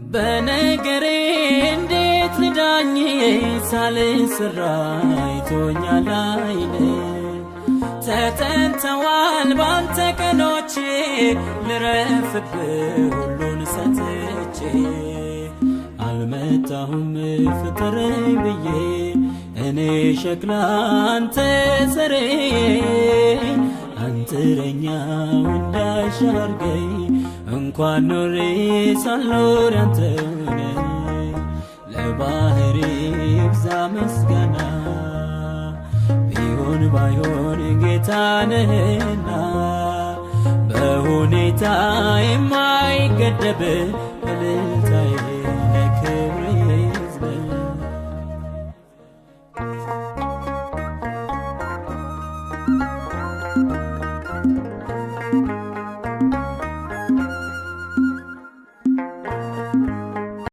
በነገሬ እንዴት ልዳኝ ሳልሰራ አይቶኛል አይኔ ተጠንተዋል ባንተ ቀኖቼ ልረፍብህ ሁሉን ሰጥቼ አልመጣሁም ፍጠረኝ ብዬ እኔ ሸክላ አንተ ዘሬ አንጥረኛው እንዳሻርገኝ እንኳን ኖሬ ሳልኖር አንተነ ለባህሪ ይብዛ ምስጋና ቢሆን ባይሆን ጌታ ነህና በሁኔታ የማይገደብ